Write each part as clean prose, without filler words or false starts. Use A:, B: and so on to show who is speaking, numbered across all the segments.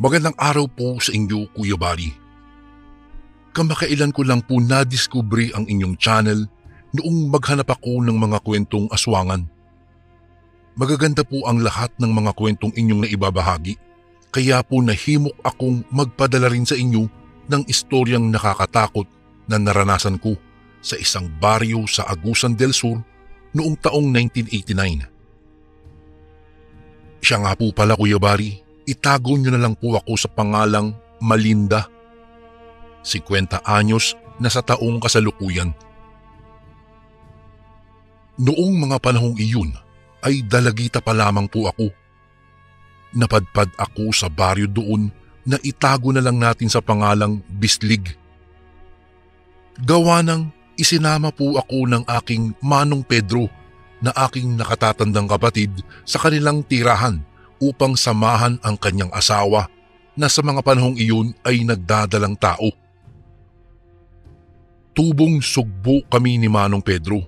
A: Magandang araw po sa inyo, Kuya Bari. Kamakailan ko lang po nadiskubre ang inyong channel noong maghanap ako ng mga kwentong aswangan. Magaganda po ang lahat ng mga kwentong inyong naibabahagi, kaya po nahimok akong magpadala rin sa inyo ng istoryang nakakatakot na naranasan ko sa isang baryo sa Agusan del Sur noong taong 1989. Siya nga po pala, Kuya Bari, itago niyo na lang po ako sa pangalang Malinda. 50 anyos na sa taong kasalukuyan. Noong mga panahong iyon ay dalagita pa lamang po ako. Napadpad ako sa baryo doon na itago na lang natin sa pangalang Bislig. Gawa ng isinama po ako ng aking Manong Pedro na aking nakatatandang kapatid sa kanilang tirahan upang samahan ang kanyang asawa na sa mga panahong iyon ay nagdadalang tao. Tubong sugbo kami ni Manong Pedro,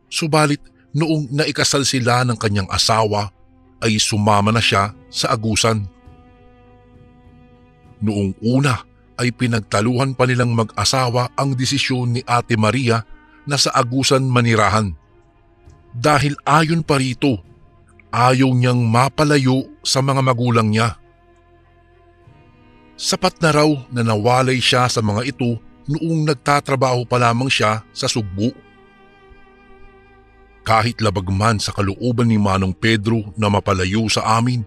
A: subalit noong naikasal sila ng kanyang asawa ay sumama na siya sa Agusan. Noong una ay pinagtaluhan pa nilang mag-asawa ang desisyon ni Ate Maria na sa Agusan manirahan. Dahil ayon pa rito, ayaw niyang mapalayo sa mga magulang niya. Sapat na raw na nawalay siya sa mga ito noong nagtatrabaho pa lamang siya sa Sugbo. Kahit labag man sa kalooban ni Manong Pedro na mapalayo sa amin,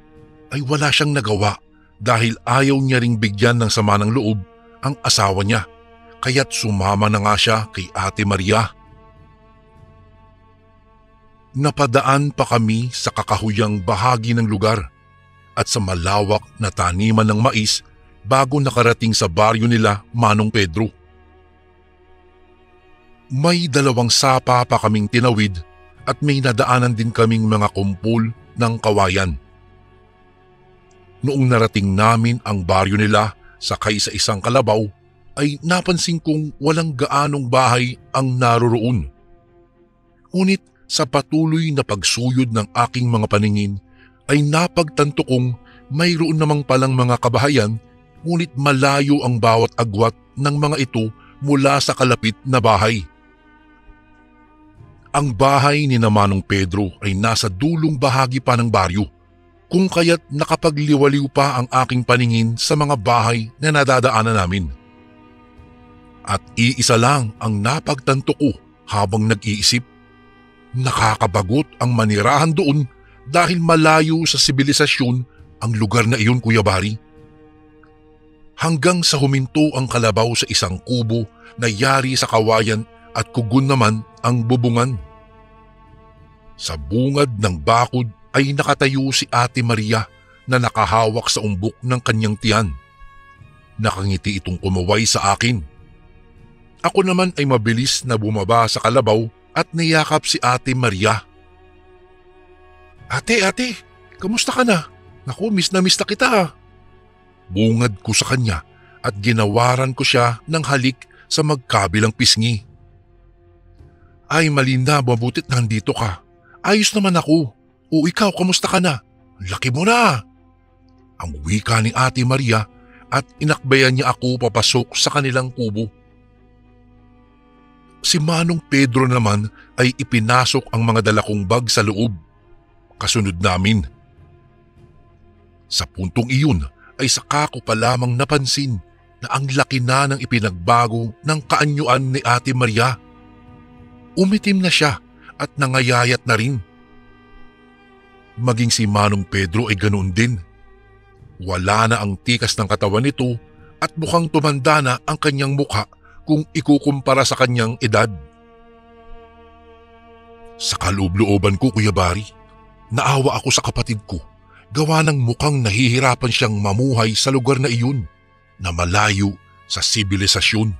A: ay wala siyang nagawa dahil ayaw niya ring bigyan ng sama ng loob ang asawa niya, kaya't sumama na nga siya kay Ate Maria. Napadaan pa kami sa kakahuyang bahagi ng lugar at sa malawak na taniman ng mais bago nakarating sa baryo nila Manong Pedro. May 2 sapa pa kaming tinawid at may nadaanan din kaming mga kumpol ng kawayan. Noong narating namin ang baryo nila sakay sa isang kalabaw ay napansin kong walang gaanong bahay ang naroroon. Ngunit sa patuloy na pagsuyod ng aking mga paningin ay napagtanto kong mayroon namang palang mga kabahayan, ngunit malayo ang bawat agwat ng mga ito mula sa kalapit na bahay. Ang bahay ni Manong Pedro ay nasa dulong bahagi pa ng baryo, kung kaya't nakapagliwaliw pa ang aking paningin sa mga bahay na nadadaanan namin. At iisa lang ang napagtanto ko habang nag-iisip. Nakakabagot ang manirahan doon dahil malayo sa sibilisasyon ang lugar na iyon, Kuya Bari. Hanggang sa huminto ang kalabaw sa isang kubo na yari sa kawayan at kugon naman ang bubungan. Sa bungad ng bakod ay nakatayo si Ate Maria na nakahawak sa umbok ng kanyang tiyan. Nakangiti itong kumaway sa akin. Ako naman ay mabilis na bumaba sa kalabaw at niyakap si Ate Maria. Ate, kamusta ka na? Naku, miss na kita. Bungad ko sa kanya at ginawaran ko siya ng halik sa magkabilang pisngi. Ay Malinda, mabutit nandito ka. Ayos naman ako. O ikaw, kamusta ka na? Laki mo na. Ang wika ni Ate Maria at inakbayan niya ako papasok sa kanilang kubo. Si Manong Pedro naman ay ipinasok ang mga dala kong bag sa loob. Kasunod namin. Sa puntong iyon ay saka ko pa lamang napansin na ang laki na ng ipinagbago ng kaanyuan ni Ate Maria. Umitim na siya at nangayayat na rin. Maging si Manong Pedro ay ganoon din. Wala na ang tikas ng katawan nito at mukhang tumanda na ang kanyang mukha kung ikukumpara sa kanyang edad. Sa kaloob-looban ko, Kuya Bari, naawa ako sa kapatid ko, gawa ng mukhang nahihirapan siyang mamuhay sa lugar na iyon na malayo sa sibilisasyon.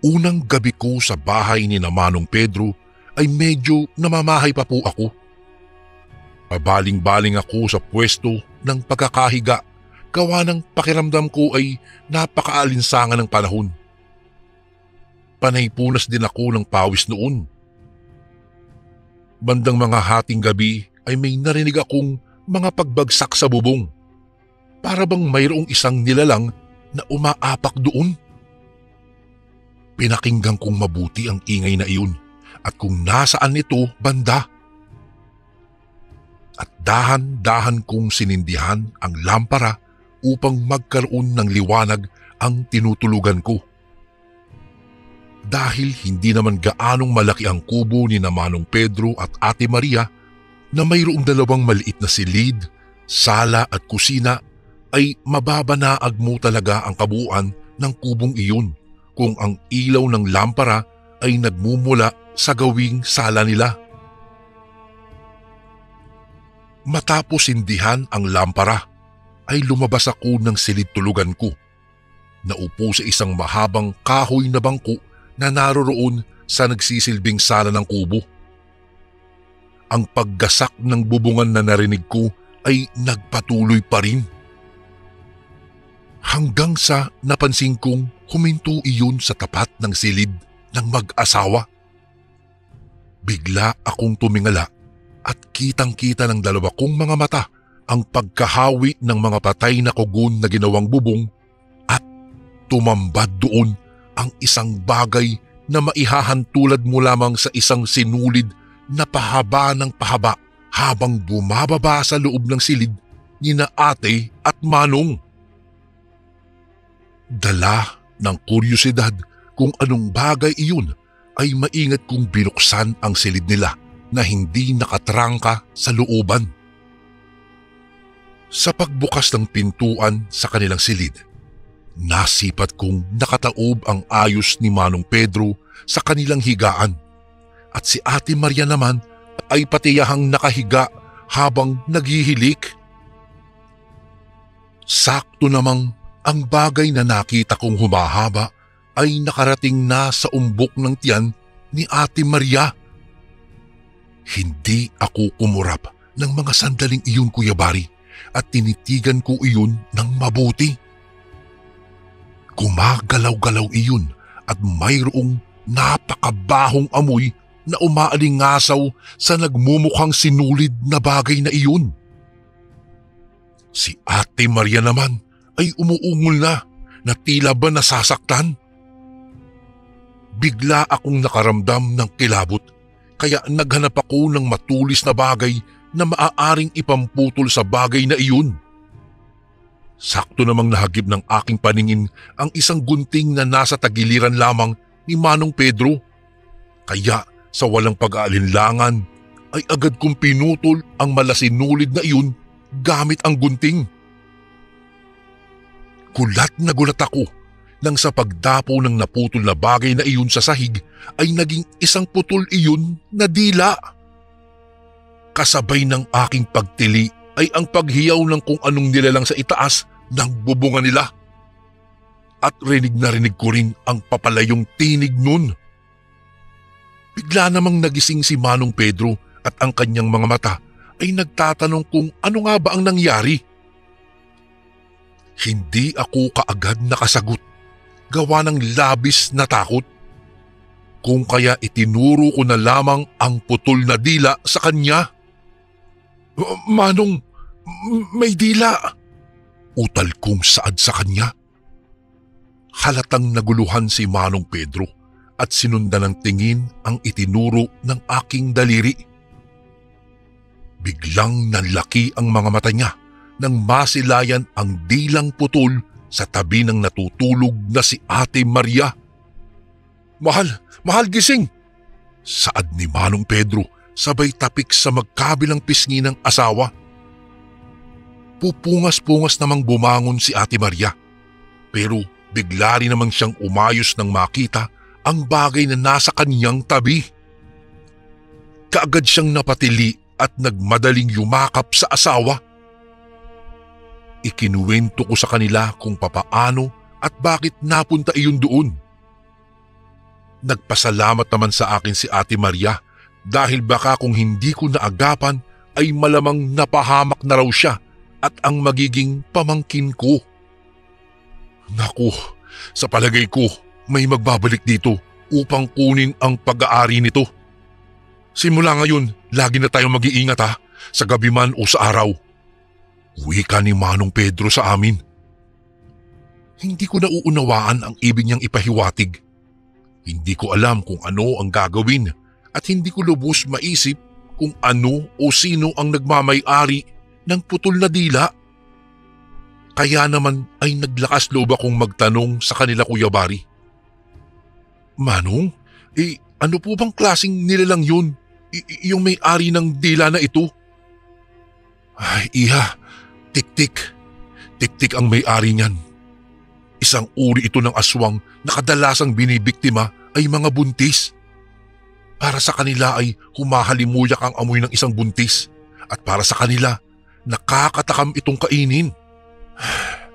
A: Unang gabi ko sa bahay ni Manong Pedro ay medyo namamahay pa po ako. Pabaling-baling ako sa pwesto ng pagkakahiga, gawa ng pakiramdam ko ay napakaalinsangan ng panahon. Panay punas din ako ng pawis noon. Bandang mga hating gabi ay may narinig akong mga pagbagsak sa bubong. Para bang mayroong isang nilalang na umaapak doon. Pinakinggan kong mabuti ang ingay na iyon at kung nasaan ito banda. At dahan-dahan kong sinindihan ang lampara upang magkaroon ng liwanag ang tinutulugan ko. Dahil hindi naman gaanong malaki ang kubo ni Manong Pedro at Ate Maria na mayroong dalawang maliit na silid, sala at kusina, ay mababanaag mo talaga ang kabuuan ng kubong iyon kung ang ilaw ng lampara ay nagmumula sa gawing sala nila. Matapos sindihan ang lampara, ay lumabas ako ng silid tulugan ko. Naupo sa isang mahabang kahoy na bangko na naroroon sa nagsisilbing sala ng kubo. Ang paggasak ng bubungan na narinig ko ay nagpatuloy pa rin. Hanggang sa napansin kong huminto iyon sa tapat ng silid ng mag-asawa. Bigla akong tumingala at kitang-kita ng dalawa kong mga mata ang pagkahawi ng mga patay na kugon na ginawang bubong at tumambad doon ang isang bagay na maihahantulad mo lamang sa isang sinulid na pahaba ng pahaba habang bumababa sa loob ng silid ni na Ate at Manong. Dala ng kuryosidad kung anong bagay iyon ay maingat kong binuksan ang silid nila na hindi nakatrangka sa looban. Sa pagbukas ng pintuan sa kanilang silid, nasipat kong nakataob ang ayos ni Manong Pedro sa kanilang higaan at si Ate Maria naman ay patiyahang nakahiga habang naghihilik. Sakto namang ang bagay na nakita kong humahaba ay nakarating na sa umbok ng tiyan ni Ate Maria. Hindi ako kumurap ng mga sandaling iyon, Kuya Bari, at tinitigan ko iyon ng mabuti. Gumagalaw-galaw iyon at mayroong napakabahong amoy na umaalingasaw sa nagmumukhang sinulid na bagay na iyon. Si Ate Maria naman ay umuungol na tila ba nasasaktan. Bigla akong nakaramdam ng kilabot kaya naghanap ako ng matulis na bagay na maaaring ipamputol sa bagay na iyon. Sakto namang nahagip ng aking paningin ang isang gunting na nasa tagiliran lamang ni Manong Pedro. Kaya sa walang pag-aalinlangan ay agad kong pinutol ang malasinulid na iyon gamit ang gunting. Gulat na gulat ako nang sa pagdapo ng naputol na bagay na iyon sa sahig ay naging isang putol iyon na dila. Kasabay ng aking pagtili ay ang paghiyaw ng kung anong nilalang sa itaas ng bubungan nila. At rinig na rinig ko rin ang papalayong tinig nun. Bigla namang nagising si Manong Pedro at ang kanyang mga mata ay nagtatanong kung ano nga ba ang nangyari. Hindi ako kaagad nakasagot, gawa ng labis na takot. Kung kaya itinuro ko na lamang ang putol na dila sa kanya. Manong, may dila! Utal kong saad sa kanya. Halatang naguluhan si Manong Pedro at sinundan ng tingin ang itinuro ng aking daliri. Biglang nanlaki ang mga mata niya nang masilayan ang dilang putol sa tabi ng natutulog na si Ate Maria. Mahal gising! Saad ni Manong Pedro sabay tapik sa magkabilang pisngi ng asawa. Pupungas-pungas namang bumangon si Ate Maria, pero bigla rin namang siyang umayos nang makita ang bagay na nasa kaniyang tabi. Kaagad siyang napatili at nagmadaling yumakap sa asawa. Ikinuwento ko sa kanila kung papaano at bakit napunta iyon doon. Nagpasalamat naman sa akin si Ate Maria dahil baka kung hindi ko naagapan ay malamang napahamak na raw siya at ang magiging pamangkin ko. Naku, sa palagay ko may magbabalik dito upang kunin ang pag-aari nito. Simula ngayon, lagi na tayong mag-iingat sa gabi man o sa araw Wika ni Manong Pedro sa amin. Hindi ko nauunawaan ang ibig niyang ipahiwatig. Hindi ko alam kung ano ang gagawin at hindi ko lubos maisip kung ano o sino ang nagmamay-ari ng putol na dila. Kaya naman ay naglakas loob akong magtanong sa kanila, Kuya Bari. Manong, ano po bang klaseng nilalang yun? Yung may-ari ng dila na ito? Ay, Iha, Tik-Tik. Tik-Tik ang may-ari niyan. Isang uri ito ng aswang na kadalasang binibiktima ay mga buntis. Para sa kanila ay humahalimuyak ang amoy ng isang buntis at para sa kanila, nakakatakam itong kainin.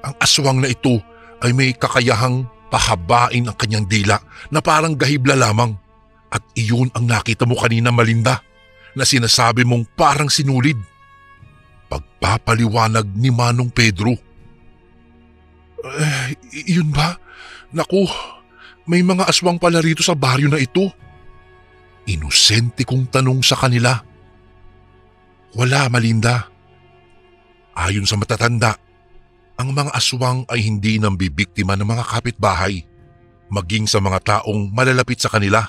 A: Ang aswang na ito ay may kakayahang pahabain ang kanyang dila na parang gahibla lamang. At iyon ang nakita mo kanina, Malinda, na sinasabi mong parang sinulid. Pagpapaliwanag ni Manong Pedro. Yun ba? Naku, may mga aswang pala rito sa baryo na ito. Inosente kong tanong sa kanila. Wala, Malinda. Ayon sa matatanda, ang mga aswang ay hindi nang bibiktima ng mga kapitbahay, maging sa mga taong malalapit sa kanila,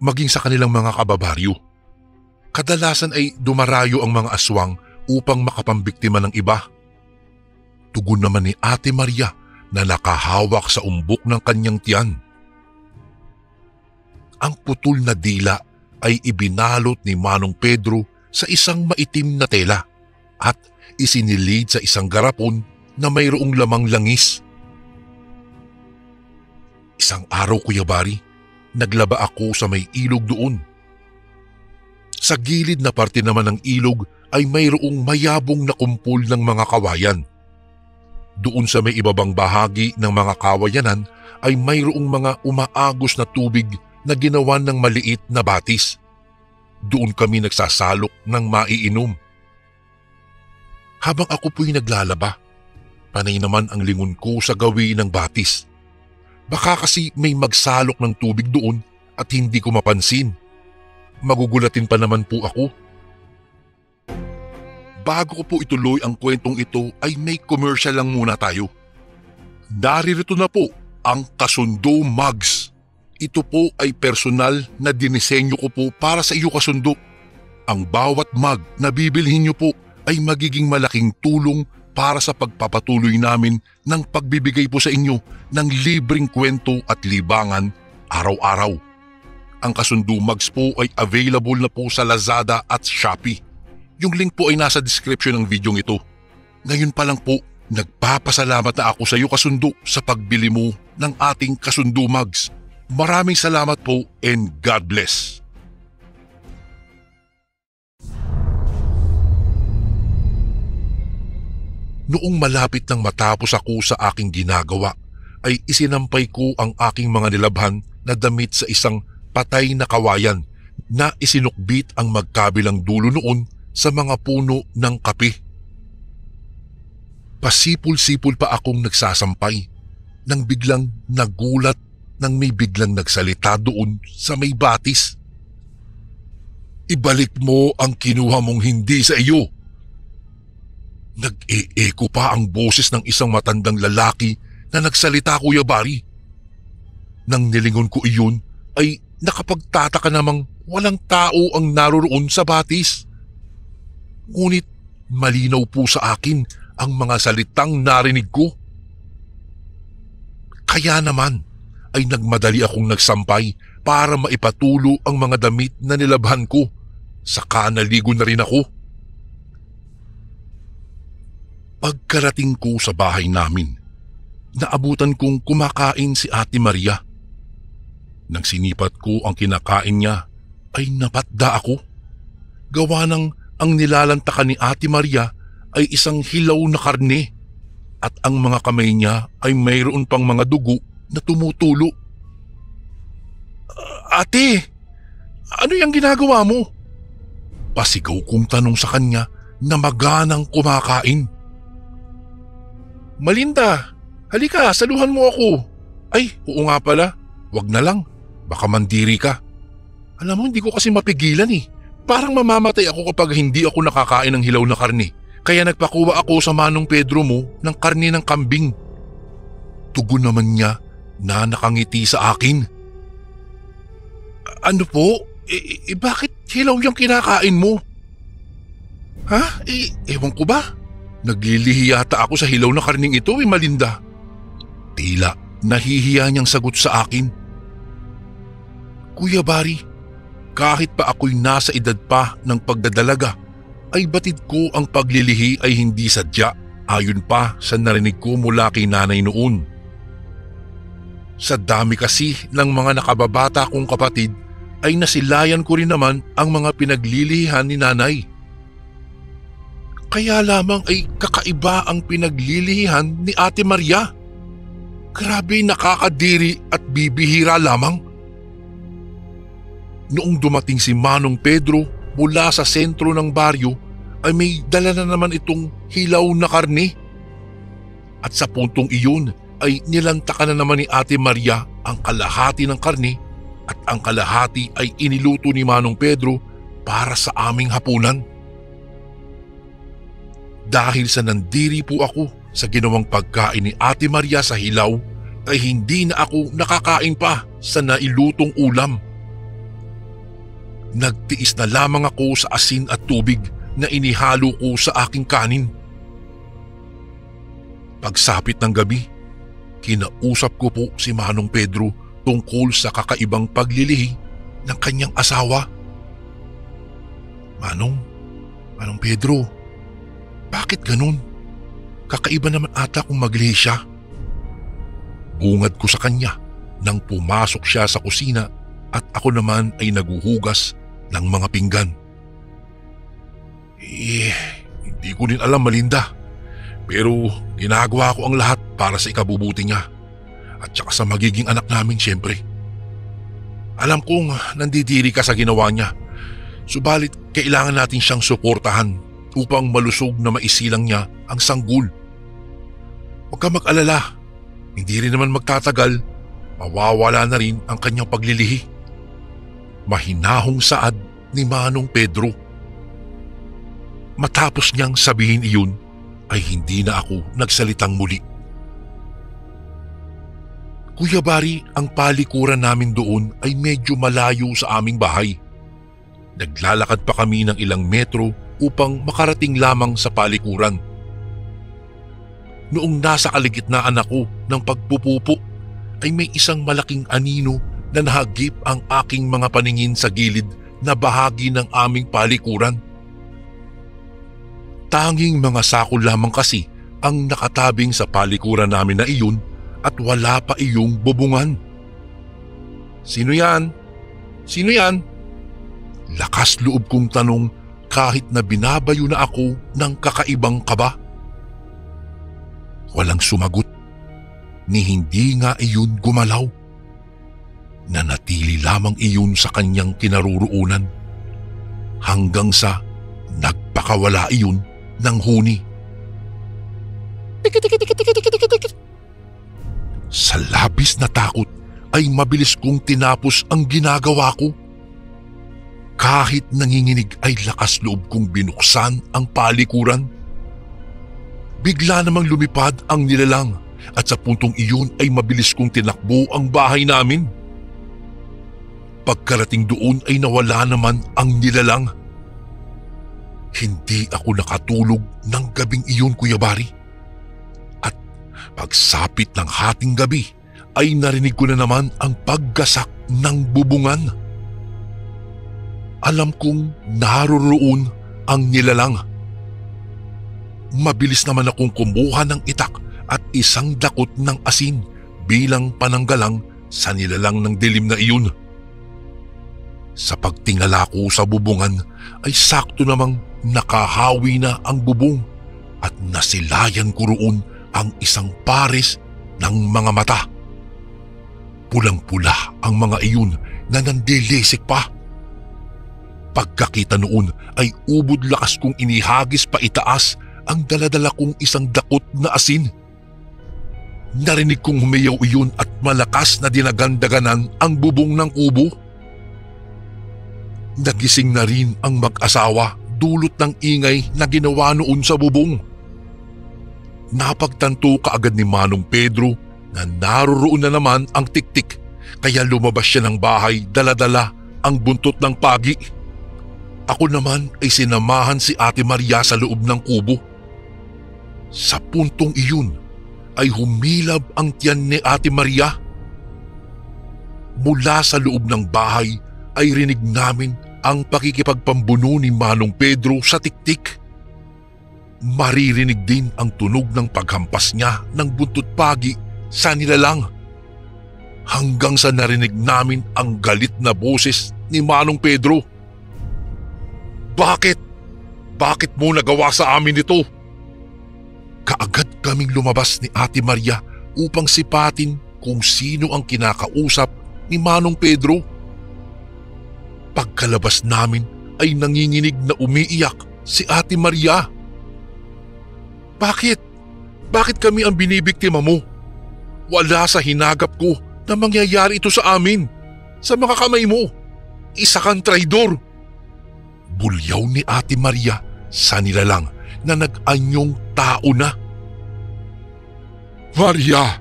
A: maging sa kanilang mga kababaryo. Kadalasan ay dumarayo ang mga aswang upang makapambiktima ng iba. Tugon naman ni Ate Maria na nakahawak sa umbok ng kanyang tiyan. Ang putol na dila ay ibinalot ni Manong Pedro sa isang maitim na tela at isinilid sa isang garapon na mayroong lamang langis. Isang araw, Kuya Bari, naglaba ako sa may ilog doon. Sa gilid na parte naman ng ilog ay mayroong mayabong na kumpol ng mga kawayan. Doon sa may ibabang bahagi ng mga kawayanan ay mayroong mga umaagos na tubig na ginawan ng maliit na batis. Doon kami nagsasalok ng maiinom. Habang ako po'y naglalaba, panay naman ang lingon ko sa gawi ng batis. Baka kasi may magsalok ng tubig doon at hindi ko mapansin. Magugulatin pa naman po ako. Bago ko po ituloy ang kwentong ito ay may commercial lang muna tayo. Naririto na po ang Kasundo Mugs. Ito po ay personal na dinisenyo ko po para sa iyo, kasundo. Ang bawat mug na bibilhin niyo po ay magiging malaking tulong para sa pagpapatuloy namin ng pagbibigay po sa inyo ng libreng kwento at libangan araw-araw. Ang Kasundo Mugs po ay available na po sa Lazada at Shopee. Yung link po ay nasa description ng video ito. Ngayon pa lang po, nagpapasalamat na ako sa iyo, kasundo, sa pagbili mo ng ating Kasundo Mugs. Maraming salamat po and God bless. Noong malapit nang matapos ako sa aking ginagawa, ay isinampay ko ang aking mga nilabhan na damit sa isang patay na kawayan na isinukbit ang magkabilang dulo noon sa mga puno ng kape. Pasipul-sipul pa akong nagsasampay nang biglang nagulat nang may biglang nagsalita doon sa may batis. Ibalik mo ang kinuha mong hindi sa iyo. Nag-e-echo pa ang boses ng isang matandang lalaki na nagsalita, Kuya Bari. Nang nilingon ko iyon ay nakapagtataka namang walang tao ang naroroon sa batis. Ngunit malinaw po sa akin ang mga salitang narinig ko. Kaya naman ay nagmadali akong nagsampay para maipatulo ang mga damit na nilabhan ko. Saka naligo na rin ako. Pagkarating ko sa bahay namin, naabutan kong kumakain si Ate Maria. Nang sinipat ko ang kinakain niya ay napatda ako. Gawa ng ang nilalantakan ni Ate Maria ay isang hilaw na karne at ang mga kamay niya ay mayroon pang mga dugo na tumutulo. Ate, ano yung ginagawa mo? Pasigaw kong tanong sa kanya na maganang kumakain. Malinda, halika, saluhan mo ako. Ay, oo nga pala, wag na lang, baka mandiri ka. Alam mo, hindi ko kasi mapigilan eh. Parang mamamatay ako kapag hindi ako nakakain ng hilaw na karne. Kaya nagpakuha ako sa Manong Pedro mo ng karne ng kambing. Tugon naman niya na nakangiti sa akin. Ano po? Bakit hilaw yung kinakain mo? Ha? Ewan ko ba? Naglilihi yata ako sa hilaw na karning ito, Malinda. Tila nahihiya niyang sagot sa akin. Kuya Bari, kahit pa ako'y nasa edad pa ng pagdadalaga, ay batid ko ang paglilihi ay hindi sadya ayon pa sa narinig ko mula kay nanay noon. Sa dami kasi ng mga nakababata kong kapatid ay nasilayan ko rin naman ang mga pinaglilihan ni nanay. Kaya lamang ay kakaiba ang pinaglilihan ni Ate Maria. Grabe, nakakadiri at bibihira lamang. Noong dumating si Manong Pedro mula sa sentro ng baryo ay may dala na naman itong hilaw na karne. At sa puntong iyon ay nilantakan na naman ni Ate Maria ang kalahati ng karne at ang kalahati ay iniluto ni Manong Pedro para sa aming hapunan. Dahil sa nandiri po ako sa ginawang pagkain ni Ate Maria sa hilaw ay hindi na ako nakakain pa sa nailutong ulam. Nagtiis na lamang ako sa asin at tubig na inihalo ko sa aking kanin. Pagsapit ng gabi, kinausap ko po si Manong Pedro tungkol sa kakaibang paglilihi ng kanyang asawa. Manong Pedro, bakit ganun? Kakaiba naman ata kung maglihi siya. Bungad ko sa kanya nang pumasok siya sa kusina at ako naman ay naguhugas ng mga pinggan. Hindi ko din alam, Malinda. Pero ginagawa ko ang lahat para sa ikabubuti niya at saka sa magiging anak namin siyempre. Alam kong nandidiri ka sa ginawa niya, subalit kailangan natin siyang suportahan upang malusog na maisilang niya ang sanggol. Huwag ka mag-alala, hindi rin naman magtatagal, mawawala na rin ang kanyang paglilihi. Mahinahong saad ni Manong Pedro. Matapos niyang sabihin iyon ay hindi na ako nagsalitang muli. Kuya Bari, ang palikuran namin doon ay medyo malayo sa aming bahay. Naglalakad pa kami ng ilang metro upang makarating lamang sa palikuran. Noong nasa kaligitnaan ako ng pagpupupo ay may isang malaking anino na nahagip ang aking mga paningin sa gilid na bahagi ng aming palikuran. Tanging mga sako lamang kasi ang nakatabing sa palikuran namin na iyon at wala pa iyong bubungan. Sino yan? Sino yan? Lakas loob kong tanong kahit na binabayo na ako ng kakaibang kaba. Walang sumagot, ni hindi nga iyon gumalaw. Nanatili lamang iyon sa kanyang kinaruroonan hanggang sa nagpakawala iyon ng huni. Sa labis na takot ay mabilis kong tinapos ang ginagawa ko. Kahit nanginginig ay lakas loob kong binuksan ang palikuran. Bigla namang lumipad ang nilalang at sa puntong iyon ay mabilis kong tinakbo ang bahay namin. Pagkarating doon ay nawala naman ang nilalang. Hindi ako nakatulog ng gabing iyon, Kuya Bari. At pagsapit ng hating gabi ay narinig ko na naman ang paggasak ng bubungan. Alam kong naroroon ang nilalang. Mabilis naman akong kumuha ng itak at isang dakot ng asin bilang pananggalang sa nilalang ng dilim na iyon. Sa pagtingala ko sa bubungan ay sakto namang nakahawi na ang bubong at nasilayan ko roon ang isang pares ng mga mata. Pulang-pula ang mga iyon na nandilisik pa. Pagkakita noon ay ubod lakas kong inihagis pa itaas ang daladala kong isang dakot na asin. Narinig kong humiyaw iyon at malakas na dinagandaganan ang bubong ng kubo. Nagising na rin ang mag-asawa dulot ng ingay na ginawa noon sa bubong. Napagtanto kaagad ni Manong Pedro na naroroon na naman ang tiktik, kaya lumabas siya ng bahay dala-dala ang buntot ng pagi. Ako naman ay sinamahan si Ate Maria sa loob ng kubo. Sa puntong iyon ay humilab ang tiyan ni Ate Maria. Mula sa loob ng bahay ay rinig namin ang pakikipagpambuno ni Manong Pedro sa tiktik. Maririnig din ang tunog ng paghampas niya ng buntot pagi sa nilalang. Hanggang sa narinig namin ang galit na boses ni Manong Pedro. Bakit? Bakit mo nagawa sa amin ito? Kaagad kaming lumabas ni Ate Maria upang sipatin kung sino ang kinakausap ni Manong Pedro. Pagkalabas namin ay nanginginig na umiiyak si Ate Maria. Bakit? Bakit kami ang binibiktima mo? Wala sa hinagap ko na mangyayari ito sa amin. Sa mga kamay mo. Isa kang traidor. Bulyaw ni Ate Maria sa nilalang na nag-anyong tao na. Maria,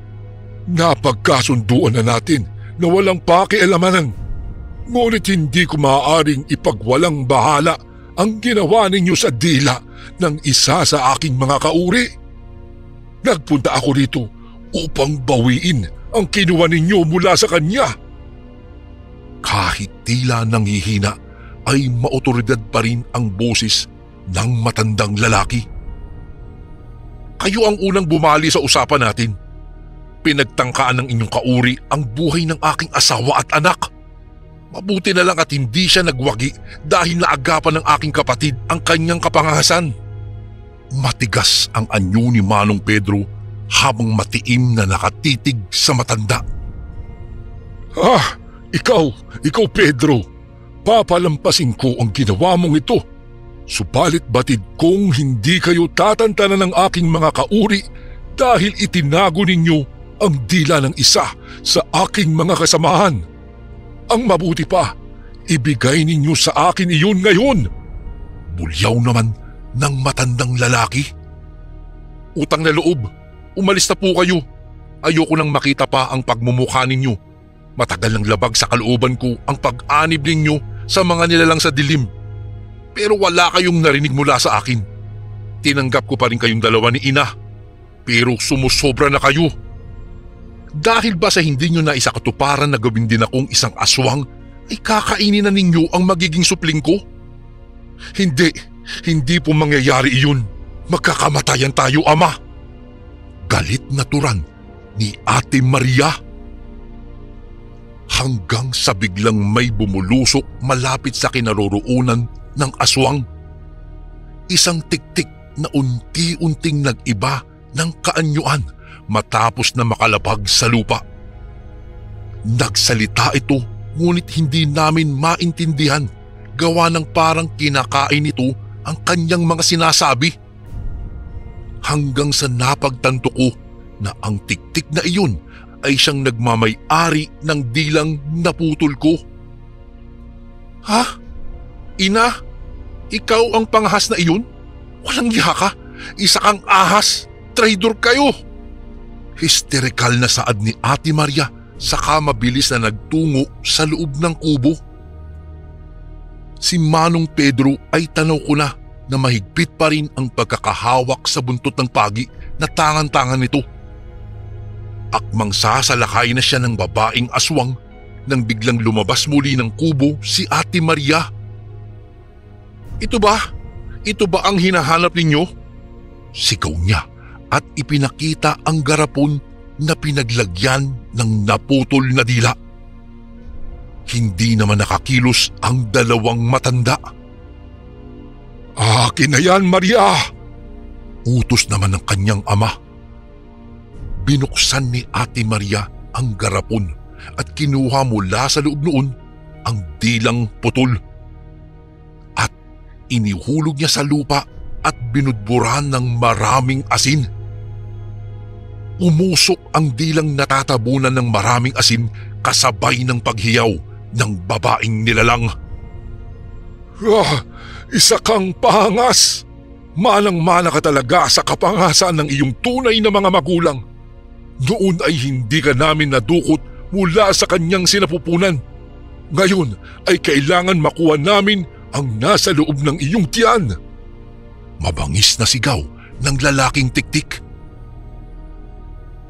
A: napagkasunduan na natin na walang pakialamanan. Ngunit hindi ko maaaring ipagwalang bahala ang ginawa ninyo sa dila ng isa sa aking mga kauri. Nagpunta ako rito upang bawiin ang kinuha ninyo mula sa kanya. Kahit tila nanghihina ay maotoridad pa rin ang boses ng matandang lalaki. Kayo ang unang bumali sa usapan natin. Pinagtangkaan ng inyong kauri ang buhay ng aking asawa at anak. Mabuti na lang at hindi siya nagwagi dahil naagapan ng aking kapatid ang kanyang kapangahasan. Matigas ang anyo ni Manong Pedro habang matiim na nakatitig sa matanda. Ikaw Pedro. Papalampasin ko ang ginawa mong ito. Subalit batid kong hindi kayo tatantanan ng aking mga kauri dahil itinago ninyo ang dila ng isa sa aking mga kasamahan. Ang mabuti pa, ibigay ninyo sa akin iyon ngayon. Bulyaw naman ng matandang lalaki. Utang na loob, umalis na po kayo. Ayoko nang makita pa ang pagmumukha ninyo. Matagal ng labag sa kalooban ko ang pag-anib ninyo sa mga nilalang sa dilim. Pero wala kayong narinig mula sa akin. Tinanggap ko pa rin kayong dalawa ni Ina. Pero sumusobra na kayo. Dahil ba sa hindi nyo na isakatuparan na gawin din akong isang aswang, ay kakainin na ninyo ang magiging supling ko? Hindi po mangyayari iyon. Magkakamatayan tayo, Ama. Galit na turan ni Ate Maria. Hanggang sa biglang may bumulusok malapit sa kinaroroonan ng aswang. Isang tiktik na unti-unting nag-iba ng kaanyuan matapos na makalapag sa lupa. Nagsalita ito ngunit hindi namin maintindihan gawa ng parang kinakain ito ang kanyang mga sinasabi. Hanggang sa napagtanto ko na ang tiktik na iyon ay siyang nagmamay-ari ng dilang naputol ko. Ha? Ina? Ikaw ang panghas na iyon? Walang hiya ka? Isa kang ahas! Traidor kayo! Histerikal na saad ni Ate Maria saka mabilis na nagtungo sa loob ng kubo. Si Manong Pedro ay tanaw ko na mahigpit pa rin ang pagkakahawak sa buntot ng pagi na tangan-tangan nito. Akmang sasalakay na siya ng babaeng aswang nang biglang lumabas muli ng kubo si Ate Maria. Ito ba? Ito ba ang hinahanap ninyo? Sigaw niya at ipinakita ang garapon na pinaglagyan ng naputol na dila. Hindi naman nakakilos ang dalawang matanda. Akin na yan, Maria! Utos naman ng kanyang ama. Binuksan ni Ate Maria ang garapon at kinuha mula sa loob noon ang dilang putol. At inihulog niya sa lupa at binudburan ng maraming asin. Umusok ang dilang natatabunan ng maraming asin kasabay ng paghiyaw ng babaeng nilalang. Isa kang pangas! Manang-mana ka talaga sa kapangasan ng iyong tunay na mga magulang. Noon ay hindi ka namin nadukot mula sa kanyang sinapupunan. Ngayon ay kailangan makuha namin ang nasa loob ng iyong tiyan. Mabangis na sigaw ng lalaking tiktik.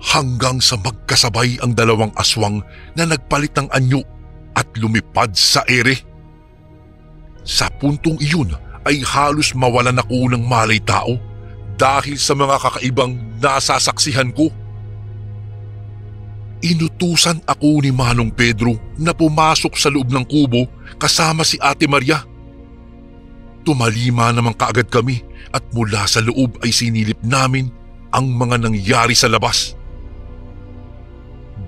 A: Hanggang sa magkasabay ang dalawang aswang na nagpalit ng anyo at lumipad sa ere. Sa puntong iyon ay halos mawalan ako ng malay tao dahil sa mga kakaibang nasasaksihan ko. Inutusan ako ni Manong Pedro na pumasok sa loob ng kubo kasama si Ate Maria. Tumalima naman kaagad kami at mula sa loob ay sinilip namin ang mga nangyari sa labas.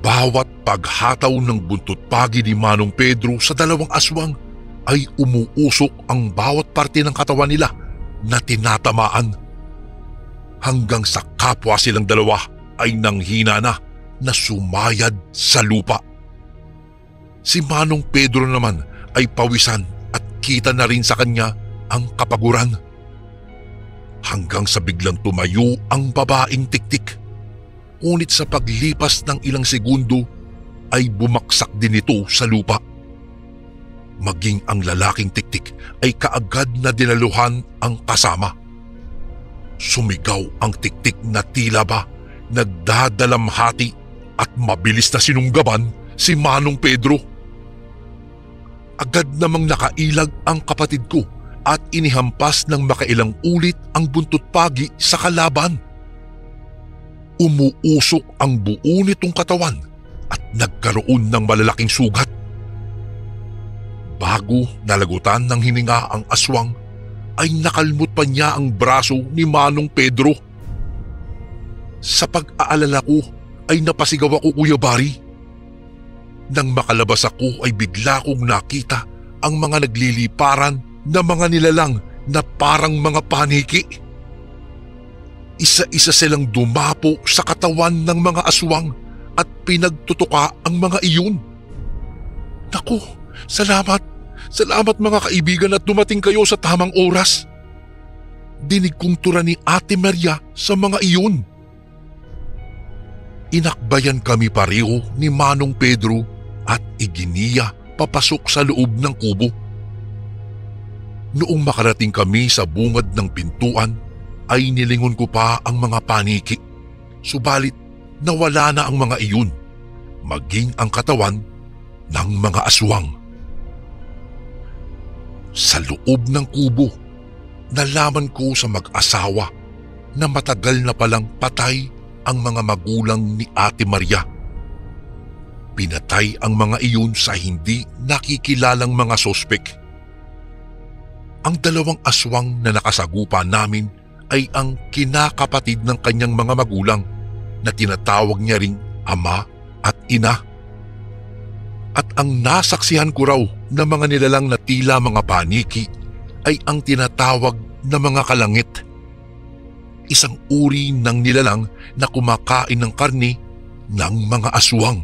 A: Bawat paghataw ng buntot pagi ni Manong Pedro sa dalawang aswang ay umuusok ang bawat parte ng katawan nila na tinatamaan. Hanggang sa kapwa silang dalawa ay nanghina na sumayad sa lupa. Si Manong Pedro naman ay pawisan at kita na rin sa kanya ang kapaguran. Hanggang sa biglang tumayo ang babaeng tiktik. Ngunit sa paglipas ng ilang segundo ay bumaksak din ito sa lupa. Maging ang lalaking tiktik ay kaagad na dinaluhan ang kasama. Sumigaw ang tiktik na tila ba nagdadalamhati at mabilis na sinunggaban si Manong Pedro. Agad namang nakailag ang kapatid ko at inihampas ng makailang ulit ang buntot pagi sa kalaban. Umuusok ang buo nitong katawan at nagkaroon ng malalaking sugat. Bago nalagutan ng hininga ang aswang, ay nakalmot pa niya ang braso ni Manong Pedro. Sa pag-aalala ko ay napasigaw ako, Kuya Bari. Nang makalabas ako ay bigla kong nakita ang mga nagliliparan na mga nilalang na parang mga paniki. Isa-isa silang dumapo sa katawan ng mga aswang at pinagtutuka ang mga iyon. Naku, salamat! Salamat mga kaibigan at dumating kayo sa tamang oras. Dinig kong tura ni Ate Maria sa mga iyon. Inakbayan kami pareho ni Manong Pedro at iginiya papasok sa loob ng kubo. Noong makarating kami sa bungad ng pintuan, ay nilingon ko pa ang mga paniki. Subalit nawala na ang mga iyon, maging ang katawan ng mga aswang. Sa loob ng kubo, nalaman ko sa mag-asawa na matagal na palang patay ang mga magulang ni Ate Maria. Pinatay ang mga iyon sa hindi nakikilalang mga sospek. Ang dalawang aswang na nakasagupa namin ay ang kinakapatid ng kanyang mga magulang na tinatawag niya ring ama at ina. At ang nasaksihan ko raw na mga nilalang na tila mga paniki ay ang tinatawag na mga kalangit. Isang uri ng nilalang na kumakain ng karne ng mga aswang.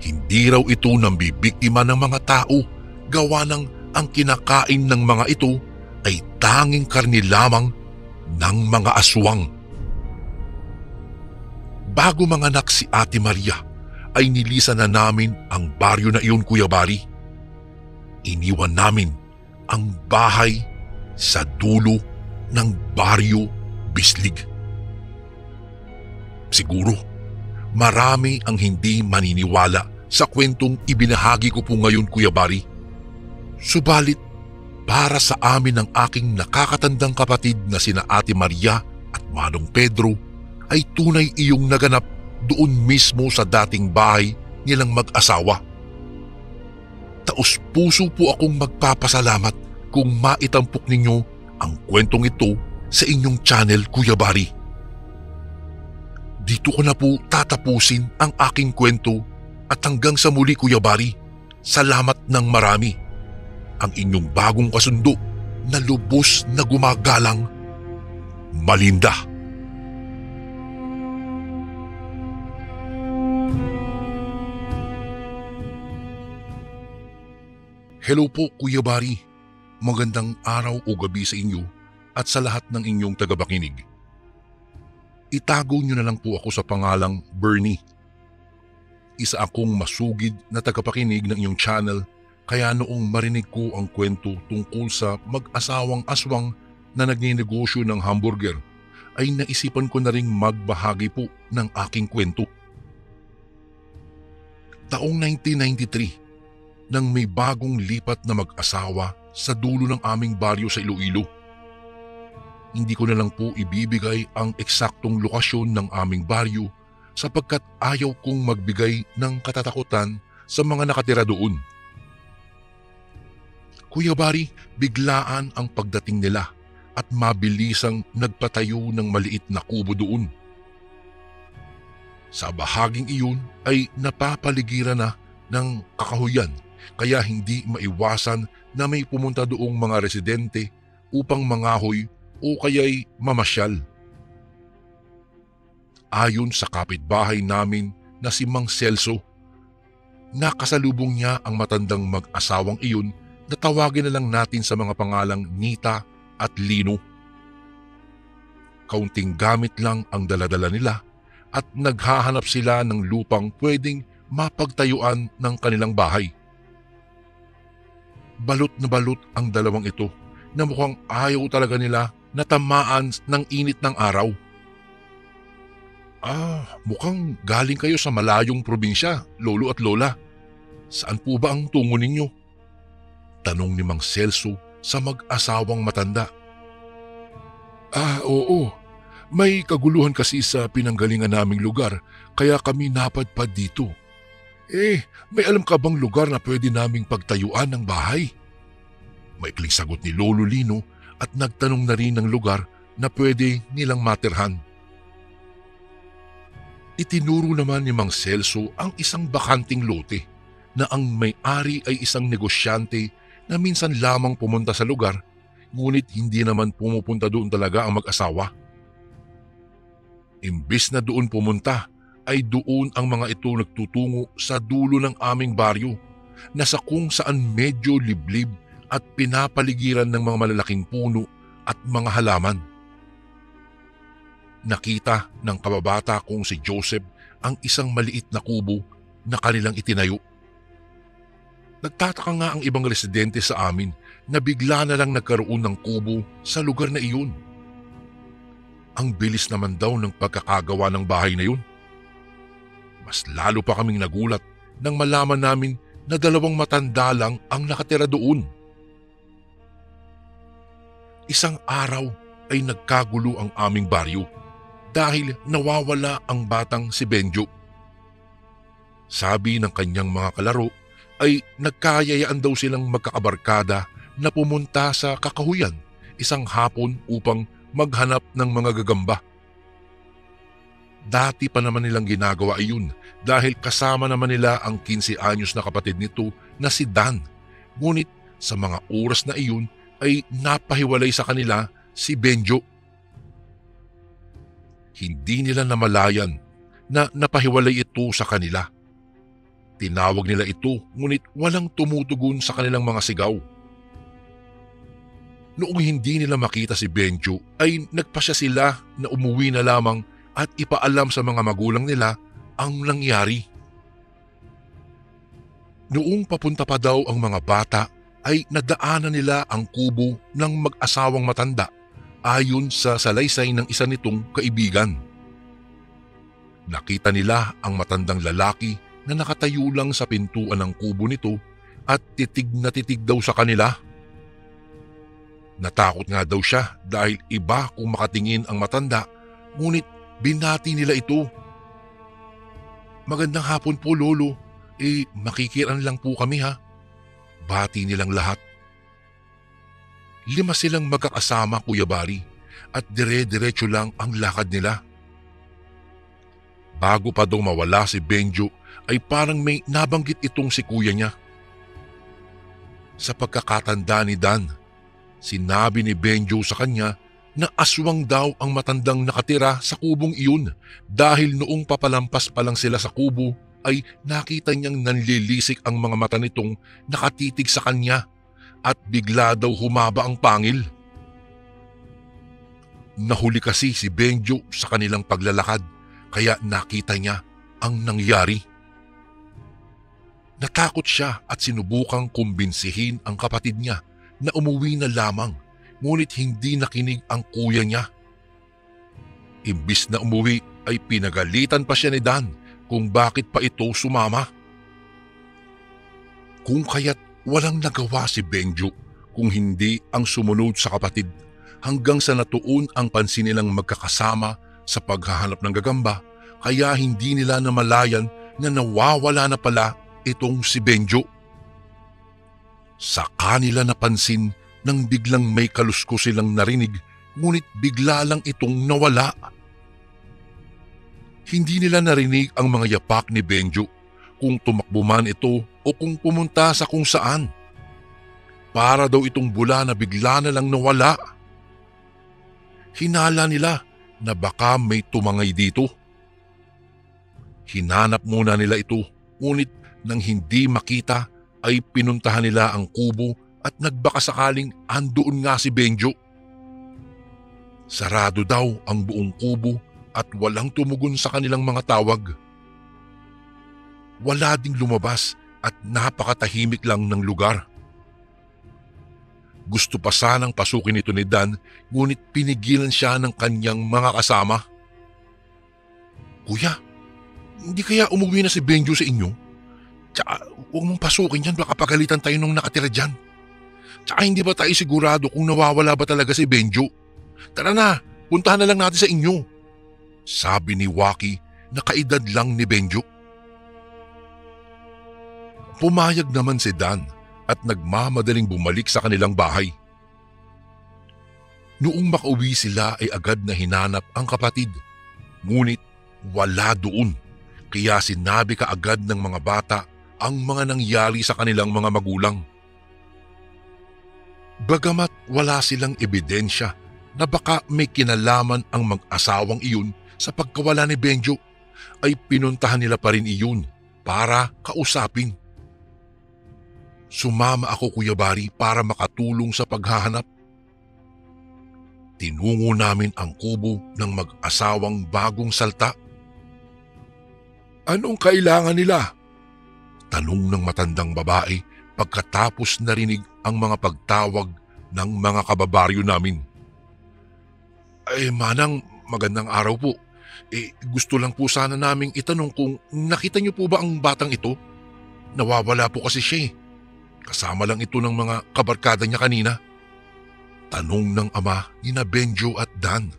A: Hindi raw ito nambibiktima ng mga tao gawa ng ang kinakain ng mga ito ay tanging karne lamang ng mga aswang. Bago manganak si Ate Maria, ay nilisan na namin ang baryo na iyon, Kuya Bari. Iniwan namin ang bahay sa dulo ng baryo Bislig. Siguro, marami ang hindi maniniwala sa kwentong ibinahagi ko po ngayon, Kuya Bari. Subalit, para sa amin ng aking nakakatandang kapatid na sina Ate Maria at Manong Pedro, ay tunay iyong naganap doon mismo sa dating bahay nilang mag-asawa. Taos-puso po akong magpapasalamat kung maitampok ninyo ang kwentong ito sa inyong channel, Kuya Bari. Dito ko na po tatapusin ang aking kwento at hanggang sa muli, Kuya Bari. Salamat ng marami. Ang inyong bagong kasundo na lubos na gumagalang, Malinda. Hello po, Kuya Bari. Magandang araw o gabi sa inyo at sa lahat ng inyong tagapakinig. Itago niyo na lang po ako sa pangalang Bernie. Isa akong masugid na tagapakinig ng inyong channel, kaya noong marinig ko ang kwento tungkol sa mag-asawang aswang na nagninegosyo ng hamburger, ay naisipan ko na ring magbahagi po ng aking kwento. Taong 1993, nang may bagong lipat na mag-asawa sa dulo ng aming baryo sa Iloilo. Hindi ko na lang po ibibigay ang eksaktong lokasyon ng aming baryo sapagkat ayaw kong magbigay ng katatakutan sa mga nakatira doon. Kuya Bari, biglaan ang pagdating nila at mabilisang nagpatayo ng maliit na kubo doon. Sa bahaging iyon ay napapaligiran na ng kakahuyan, kaya hindi maiwasan na may pumunta doong mga residente upang mangahoy o kaya'y mamasyal. Ayon sa kapitbahay namin na si Mang Celso, nakasalubong niya ang matandang mag-asawang iyon na tawagin na lang natin sa mga pangalang Nita at Lino. Kaunting gamit lang ang daladala nila at naghahanap sila ng lupang pwedeng mapagtayuan ng kanilang bahay. Balot na balot ang dalawang ito na mukhang ayaw talaga nila na tamaan ng init ng araw. Mukhang galing kayo sa malayong probinsya, lolo at lola. Saan po ba ang tungo ninyo? Tanong ni Mang Celso sa mag-asawang matanda. Oo. May kaguluhan kasi sa pinanggalingan naming lugar kaya kami napadpad dito. May alam ka bang lugar na pwede naming pagtayuan ng bahay? Maikling sagot ni Lolo Lino at nagtanong na rin ng lugar na pwede nilang matirhan. Itinuro naman ni Mang Celso ang isang bakanting lote na ang may-ari ay isang negosyante na minsan lamang pumunta sa lugar, ngunit hindi naman pumupunta doon talaga ang mag-asawa. Imbes na doon pumunta, ay doon ang mga ito nagtutungo sa dulo ng aming baryo na sa kung saan medyo liblib at pinapaligiran ng mga malalaking puno at mga halaman. Nakita ng kababata kong si Joseph ang isang maliit na kubo na kanilang itinayo. Nagtataka nga ang ibang residente sa amin na bigla na lang nagkaroon ng kubo sa lugar na iyon. Ang bilis naman daw ng pagkakagawa ng bahay na yun. Mas lalo pa kaming nagulat nang malaman namin na 2 matanda lang ang nakatira doon. Isang araw ay nagkagulo ang aming baryo dahil nawawala ang batang si Benjo. Sabi ng kanyang mga kalaro ay nagkayayaan daw silang magkakabarkada na pumunta sa kakahuyan isang hapon upang maghanap ng mga gagamba. Dati pa naman nilang ginagawa iyon dahil kasama naman nila ang 15 anyos na kapatid nito na si Dan. Ngunit sa mga oras na iyon ay napahiwalay sa kanila si Benjo. Hindi nila namalayan na napahiwalay ito sa kanila. Tinawag nila ito ngunit walang tumutugon sa kanilang mga sigaw. Noong hindi nila makita si Benjo ay nagpasya sila na umuwi na lamang at ipaalam sa mga magulang nila ang nangyari. Noong papunta pa daw ang mga bata ay nadaanan nila ang kubo ng mag-asawang matanda ayon sa salaysay ng isa nitong kaibigan. Nakita nila ang matandang lalaki na nakatayo lang sa pintuan ng kubo nito at titig na titig daw sa kanila. Natakot nga daw siya dahil iba kung makatingin ang matanda, ngunit binati nila ito. Magandang hapon po, Lolo. Makikiran lang po kami ha. Bati nilang lahat. 5 silang magkakasama, Kuya Bari, at dire-diretso lang ang lakad nila. Bago pa daw mawala si Benjo ay parang may nabanggit itong si kuya niya. Sa pagkakatanda ni Dan, sinabi ni Benjo sa kanya na aswang daw ang matandang nakatira sa kubong iyon dahil noong papalampas pa lang sila sa kubo ay nakita niyang nanlilisik ang mga mata nitong nakatitig sa kanya at bigla daw humaba ang pangil. Nahuli kasi si Benjo sa kanilang paglalakad kaya nakita niya ang nangyari. Natakot siya at sinubukang kumbinsihin ang kapatid niya na umuwi na lamang, ngunit hindi nakinig ang kuya niya. Imbis na umuwi ay pinagalitan pa siya ni Dan kung bakit pa ito sumama. Kung kaya't walang nagawa si Benjo kung hindi ang sumunod sa kapatid hanggang sa natuon ang pansin nilang magkakasama sa paghahanap ng gagamba, kaya hindi nila namalayan na nawawala na pala itong si Benjo. Sa kanila napansin nang biglang may kalusko silang narinig, ngunit bigla lang itong nawala. Hindi nila narinig ang mga yapak ni Benjo, kung tumakbo man ito o kung pumunta sa kung saan. Para daw itong bula na bigla na lang nawala. Hinala nila na baka may tumangay dito. Hinanap muna nila ito, ngunit nang hindi makita ay pinuntahan nila ang kubo at nagbakasakaling andoon nga si Benjo. Sarado daw ang buong kubo at walang tumugon sa kanilang mga tawag. Wala ding lumabas at napakatahimik lang ng lugar. Gusto pa sanang pasukin ito ni Dan, ngunit pinigilan siya ng kanyang mga kasama. Kuya, hindi kaya umuwi na si Benjo sa inyo? Tsaka huwag mong pasukin yan, baka pagalitan tayo nung nakatira dyan. Tsaka hindi ba tayo sigurado kung nawawala ba talaga si Benjo? Tara na, puntahan na lang natin sa inyo. Sabi ni Waki na kaedad lang ni Benjo. Pumayag naman si Dan at nagmamadaling bumalik sa kanilang bahay. Noong makauwi sila ay agad na hinanap ang kapatid, ngunit wala doon, kaya sinabi kaagad ng mga bata ang mga nangyari sa kanilang mga magulang. Bagamat wala silang ebidensya na baka may kinalaman ang mag-asawang iyon sa pagkawala ni Benjo, ay pinuntahan nila pa rin iyon para kausapin. Sumama ako, Kuya Bari, para makatulong sa paghahanap. Tinungo namin ang kubo ng mag-asawang bagong salta. Anong kailangan nila? Tanong ng matandang babae pagkatapos narinig ang mga pagtawag ng mga kababaryo namin. Manang, magandang araw po. Gusto lang po sana naming itanong kung nakita niyo po ba ang batang ito? Nawawala po kasi siya. Kasama lang ito ng mga kabarkada niya kanina. Tanong ng ama ni na Benjo at Dan.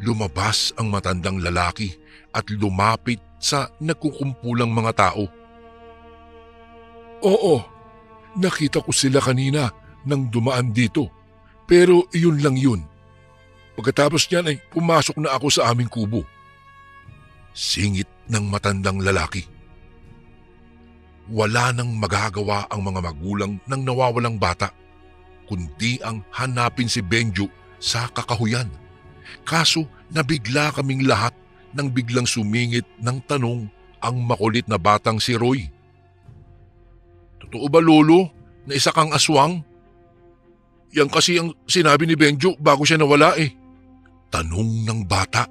A: Lumabas ang matandang lalaki at lumapit sa nagkukumpulang mga tao. Oo, nakita ko sila kanina nang dumaan dito, pero iyon lang yun. Pagkatapos niyan ay pumasok na ako sa aming kubo. Singit ng matandang lalaki. Wala nang magagawa ang mga magulang ng nawawalang bata, kundi ang hanapin si Benjo sa kakahuyan. Kaso nabigla kaming lahat nang biglang sumingit ng tanong ang makulit na batang si Roy. Totoo ba, Lolo, na isa kang aswang? Yan kasi ang sinabi ni Benjo bago siya nawala Tanong ng bata.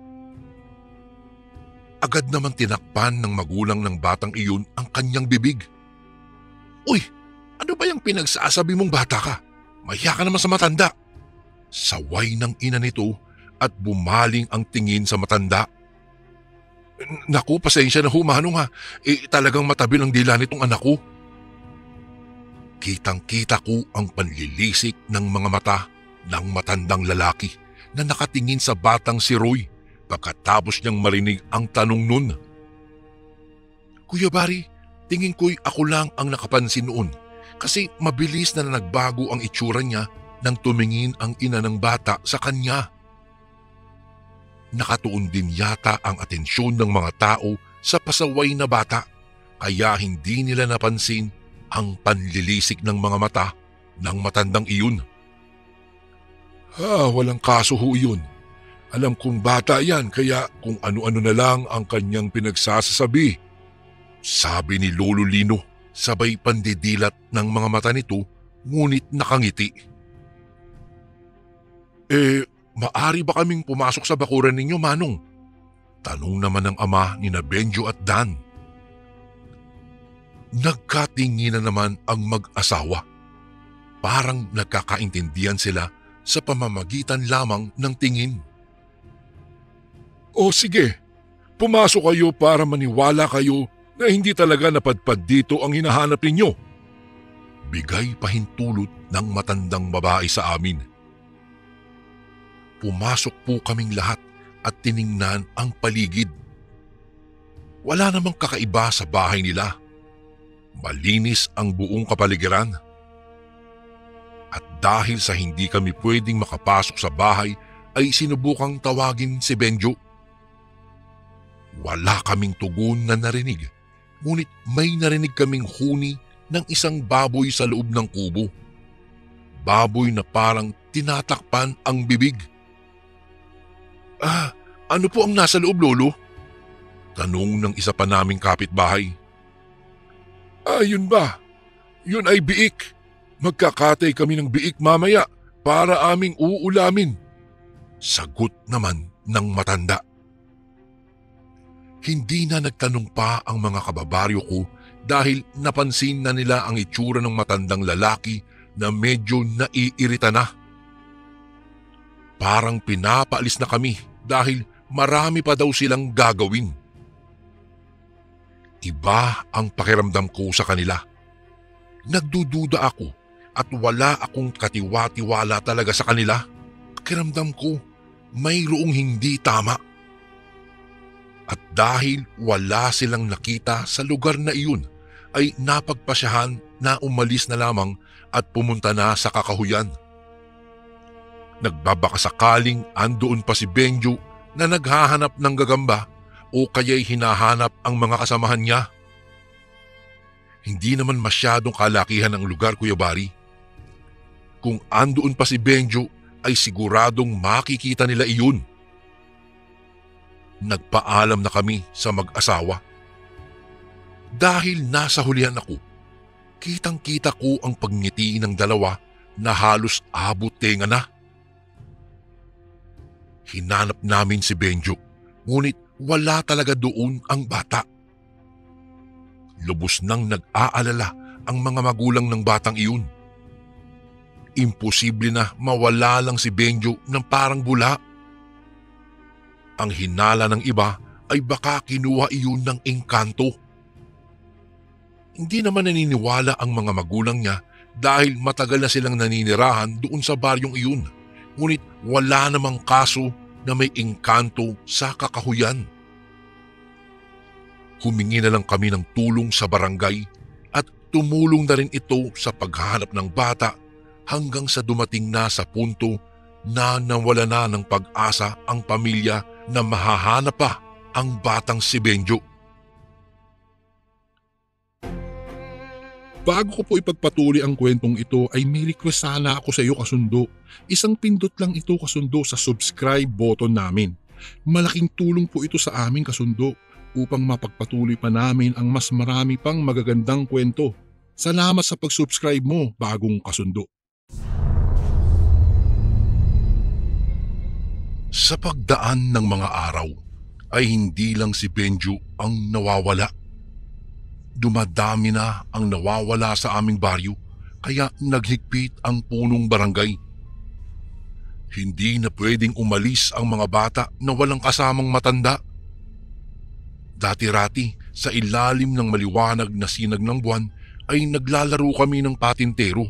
A: Agad naman tinakpan ng magulang ng batang iyon ang kanyang bibig. Uy, ano ba yung pinagsasabi mong bata ka? Mahiya ka naman sa matanda. Saway ng ina nito at bumaling ang tingin sa matanda. Naku, pasensya na Manong ha. Talagang matabil ang dila nitong anak ko. Kitang-kita ko ang panlilisik ng mga mata ng matandang lalaki na nakatingin sa batang si Roy pagkatapos niyang marinig ang tanong nun. Kuya Bari, tingin ko'y ako lang ang nakapansin noon kasi mabilis na nagbago ang itsura niya nang tumingin ang ina ng bata sa kanya. Nakatuon din yata ang atensyon ng mga tao sa pasaway na bata kaya hindi nila napansin ang panlilisik ng mga mata ng matandang iyon. Walang kaso ho iyon. Alam kong bata yan kaya kung ano-ano na lang ang kanyang pinagsasasabi. Sabi ni Lolo Lino Sabay pandidilat ng mga mata nito ngunit nakangiti. Maari ba kaming pumasok sa bakuran ninyo, Manong? Tanong naman ng ama ni na Benjo at Dan. Nagkatinginan naman ang mag-asawa. Parang nagkakaintindihan sila sa pamamagitan lamang ng tingin. O sige, pumasok kayo para maniwala kayo na hindi talaga napadpad dito ang hinahanap ninyo. Bigay pahintulot ng matandang babae sa amin. Pumasok po kaming lahat at tiningnan ang paligid. Wala namang kakaiba sa bahay nila. Malinis ang buong kapaligiran. At dahil sa hindi kami pwedeng makapasok sa bahay ay sinubukang tawagin si Benjo. Wala kaming tugon na narinig, ngunit may narinig kaming huni ng isang baboy sa loob ng kubo. Baboy na parang tinatakpan ang bibig. Ano po ang nasa loob, Lolo? Tanong ng isa pa naming kapitbahay. Yun ba? Yun ay biik. Magkakatay kami ng biik mamaya para aming uulamin. Sagot naman ng matanda. Hindi na nagtanong pa ang mga kababaryo ko dahil napansin na nila ang itsura ng matandang lalaki na medyo naiirita na. Parang pinapaalis na kami dahil marami pa daw silang gagawin. Iba ang pakiramdam ko sa kanila. Nagdududa ako at wala akong katiwa-tiwala talaga sa kanila. Pakiramdam ko mayroong hindi tama. At dahil wala silang nakita sa lugar na iyon, ay napagpasyahan na umalis na lamang at pumunta na sa kakahuyan. Nagbabakasakaling andoon pa si Benjo na naghahanap ng gagamba o kaya'y hinahanap ang mga kasamahan niya. Hindi naman masyadong kalakihan ang lugar, Kuya Bari. Kung andoon pa si Benjo ay siguradong makikita nila iyon. Nagpaalam na kami sa mag-asawa. Dahil nasa hulihan ako, kitang-kita ko ang pagngiti ng dalawa na halos abot tenga na. Hinanap namin si Benjo, ngunit wala talaga doon ang bata. Lubos nang nag-aalala ang mga magulang ng batang iyon. Imposible na mawala lang si Benjo ng parang bula. Ang hinala ng iba ay baka kinuha iyon ng engkanto. Hindi naman naniniwala ang mga magulang niya dahil matagal na silang naninirahan doon sa baryong iyon. Ngunit wala namang kaso na may engkanto sa kakahuyan. Humingi na lang kami ng tulong sa barangay at tumulong na rin ito sa paghahanap ng bata hanggang sa dumating na sa punto na nawala na ng pag-asa ang pamilya na mahahanap pa ang batang si Benjo. Bago ko po ipagpatuloy ang kwentong ito ay may request sana ako sa iyo, kasundo. Isang pindot lang ito, kasundo, sa subscribe button namin. Malaking tulong po ito sa amin, kasundo, upang mapagpatuloy pa namin ang mas marami pang magagandang kwento. Salamat sa pag-subscribe mo, bagong kasundo. Sa pagdaan ng mga araw ay hindi lang si Benjo ang nawawala. Dumadami na ang nawawala sa aming baryo kaya naghigpit ang punong barangay. Hindi na pwedeng umalis ang mga bata na walang kasamang matanda. Dati-rati sa ilalim ng maliwanag na sinag ng buwan ay naglalaro kami ng patintero.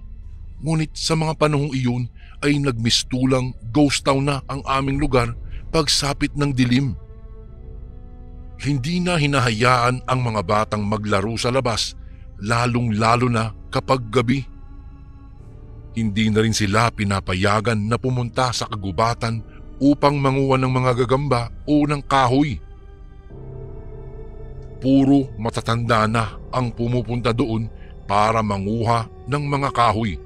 A: Ngunit sa mga panahong iyon ay nagmistulang ghost town na ang aming lugar pagsapit ng dilim. Hindi na hinahayaan ang mga batang maglaro sa labas, lalong-lalo na kapag gabi. Hindi na rin sila pinapayagan na pumunta sa kagubatan upang manguha ng mga gagamba o ng kahoy. Puro matatanda na ang pumupunta doon para manguha ng mga kahoy.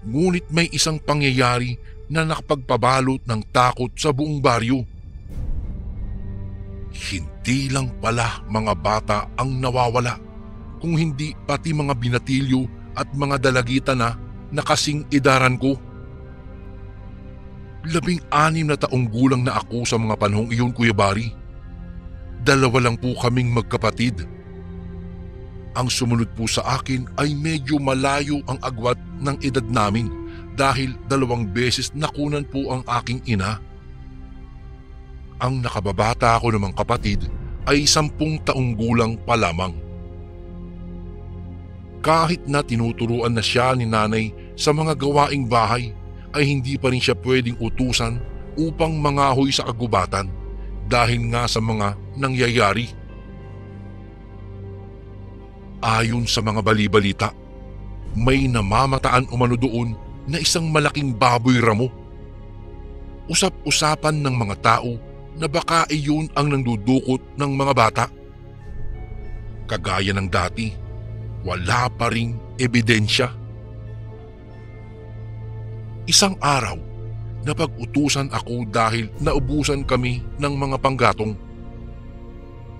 A: Ngunit may isang pangyayari na nakapagpabalot ng takot sa buong baryo. Hindi lang pala mga bata ang nawawala, kung hindi pati mga binatilyo at mga dalagita na kasing idaran ko. 16 na taong gulang na ako sa mga panahong iyon, Kuya Bari. 2 lang po kaming magkapatid. Ang sumunod po sa akin ay medyo malayo ang agwat ng edad namin dahil 2 beses nakunan po ang aking ina. Ang nakababata ko namang kapatid ay 10 taong gulang pa lamang. Kahit na tinuturuan na siya ni nanay sa mga gawaing bahay, ay hindi pa rin siya pwedeng utusan upang mangahoy sa kagubatan dahil nga sa mga nangyayari. Ayon sa mga balibalita, may namamataan umano doon na isang malaking baboy ramo. Usap-usapan ng mga tao na baka iyon ang nandudukot ng mga bata. Kagaya ng dati, wala pa ring ebidensya. Isang araw, napag-utusan ako dahil naubusan kami ng mga panggatong.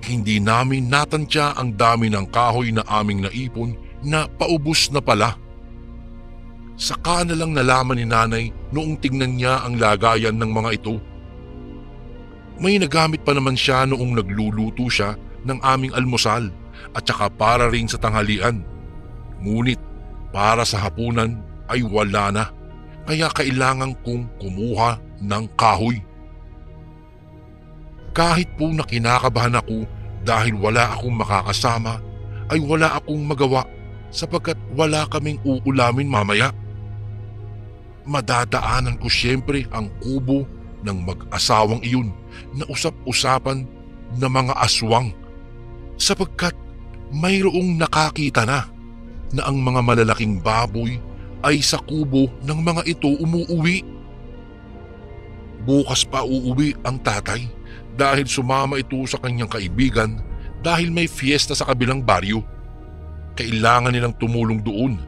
A: Hindi namin natantya ang dami ng kahoy na aming naipon na paubos na pala. Saka na lang nalaman ni nanay noong tingnan niya ang lagayan ng mga ito. May nagamit pa naman siya noong nagluluto siya ng aming almusal at saka para rin sa tanghalian. Ngunit para sa hapunan ay wala na. Kaya kailangan kong kumuha ng kahoy. Kahit po na kinakabahan ako dahil wala akong makakasama, ay wala akong magawa sapagkat wala kaming uulamin mamaya. Madadaanan ko siyempre ang kubo ng mag-asawang iyon na usap-usapan na mga aswang sapagkat mayroong nakakita na ang mga malalaking baboy ay sa kubo ng mga ito umuuwi. Bukas pa uuwi ang tatay dahil sumama ito sa kanyang kaibigan dahil may fiesta sa kabilang baryo. Kailangan nilang tumulong doon.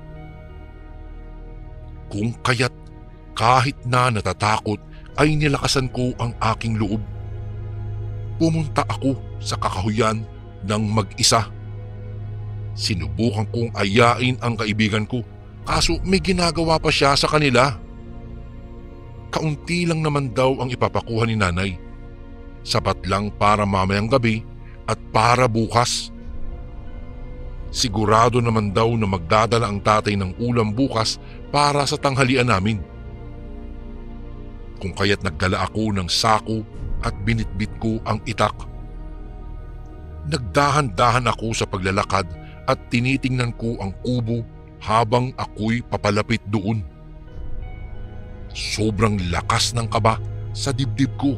A: Kung kaya't kahit na natatakot ay nilakasan ko ang aking loob. Pumunta ako sa kakahuyan ng mag-isa. Sinubukan kong ayain ang kaibigan ko. Kaso may ginagawa pa siya sa kanila. Kaunti lang naman daw ang ipapakuha ni nanay. Sapat lang para mamayang gabi at para bukas. Sigurado naman daw na magdadala ang tatay ng ulam bukas para sa tanghalian namin. Kung kaya't nagdala ako ng sako at binitbit ko ang itak. Nagdahan-dahan ako sa paglalakad at tinitingnan ko ang kubo habang ako'y papalapit doon. Sobrang lakas ng kaba sa dibdib ko.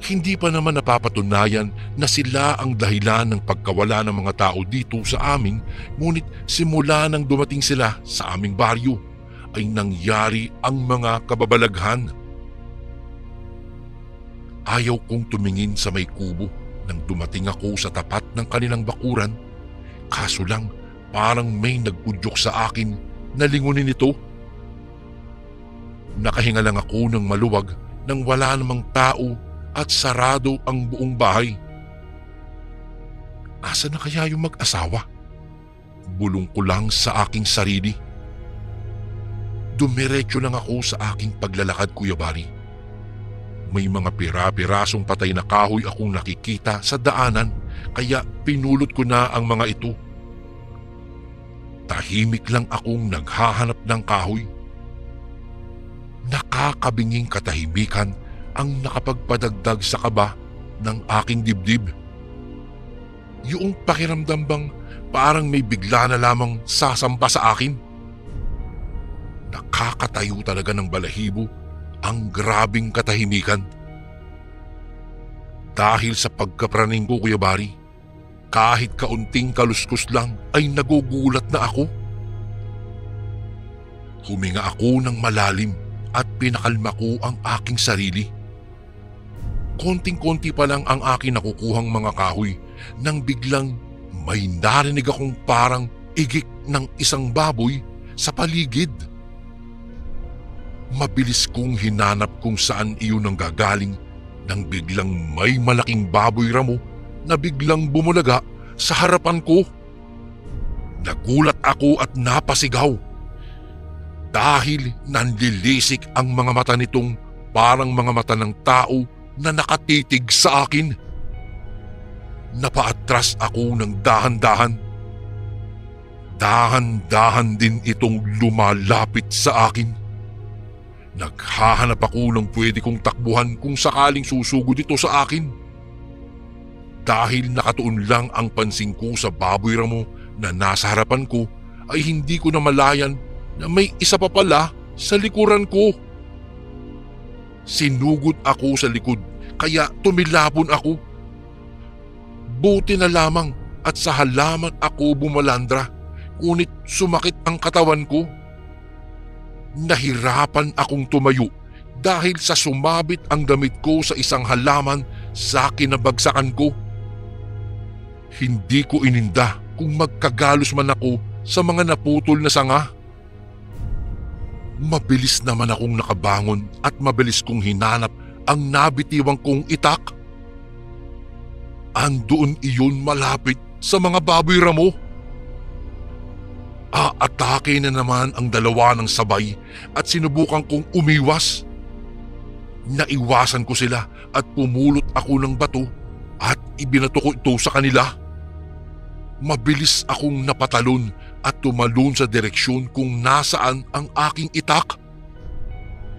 A: Hindi pa naman napapatunayan na sila ang dahilan ng pagkawala ng mga tao dito sa amin, ngunit simula nang dumating sila sa aming baryo ay nangyari ang mga kababalaghan. Ayaw kong tumingin sa may kubo nang dumating ako sa tapat ng kanilang bakuran, kaso lang parang may nag-udyok sa akin na lingunin ito. Nakahinga lang ako ng maluwag nang wala namang tao at sarado ang buong bahay. Asa na kaya yung mag-asawa? Bulong ko lang sa aking sarili. Dumiretso lang ako sa aking paglalakad, Kuya Bari. May mga pira-pirasong patay na kahoy akong nakikita sa daanan kaya pinulot ko na ang mga ito. Tahimik lang akong naghahanap ng kahoy. Nakakabinging katahimikan ang nakapagpadagdag sa kaba ng aking dibdib. Yung pakiramdam bang parang may bigla na lamang sasampa sa akin. Nakakatayo talaga ng balahibo ang grabing katahimikan. Dahil sa pagkapraning ko, Kuya Bari, kahit kaunting kaluskos lang ay nagugulat na ako. Huminga ako ng malalim at pinakalma ko ang aking sarili. Konting-konti pa lang ang aking nakukuhang mga kahoy nang biglang may narinig akong parang igik ng isang baboy sa paligid. Mabilis kong hinanap kung saan iyon ang gagaling nang biglang may malaking baboy ramo na biglang bumulaga sa harapan ko. Nagulat ako at napasigaw dahil nanlilisik ang mga mata nitong parang mga mata ng tao na nakatitig sa akin. Napaatras ako ng dahan-dahan. Dahan-dahan din itong lumalapit sa akin. Naghahanap ako ng pwede kong takbuhan kung sakaling susugod ito sa akin. Dahil nakatuon lang ang pansin ko sa baboy ramo na nasa harapan ko, ay hindi ko na malayan na may isa pa pala sa likuran ko. Sinugod ako sa likod kaya tumilapon ako. Buti na lamang at sa halaman ako bumalandra, ngunit sumakit ang katawan ko. Nahirapan akong tumayo dahil sa sumabit ang damit ko sa isang halaman sa kinabagsakan ko. Hindi ko ininda kung magkagalos man ako sa mga naputol na sanga. Mabilis naman akong nakabangon at mabilis kong hinanap ang nabitiwang kong itak. Andoon iyon malapit sa mga baboy ramo. Aatake na naman ang dalawa ng sabay at sinubukan kong umiwas. Naiwasan ko sila at pumulot ako ng bato at ibinato ko ito sa kanila. Mabilis akong napatalon at tumalon sa direksyon kung nasaan ang aking itak.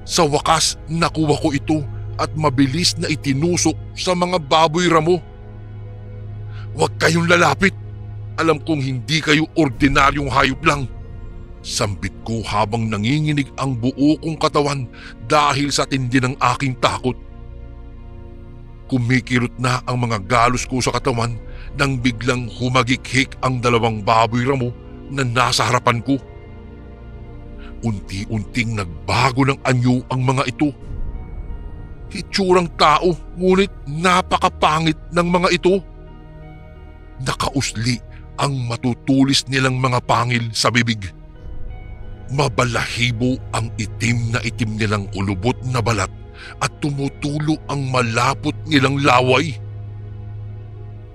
A: Sa wakas nakuha ko ito at mabilis na itinusok sa mga baboy ramo. "Huwag kayong lalapit! Alam kong hindi kayo ordinaryong hayop lang." Sambit ko habang nanginginig ang buo kong katawan dahil sa tindi ng aking takot. Kumikirot na ang mga galos ko sa katawan nang biglang humagikhik ang dalawang baboy ramo na nasa harapan ko. Unti-unting nagbago ng anyo ang mga ito. Itsurang tao ngunit napakapangit ng mga ito. Nakausli ang matutulis nilang mga pangil sa bibig. Mabalahibo ang itim na itim nilang kulubot na balat at tumutulo ang malapot nilang laway.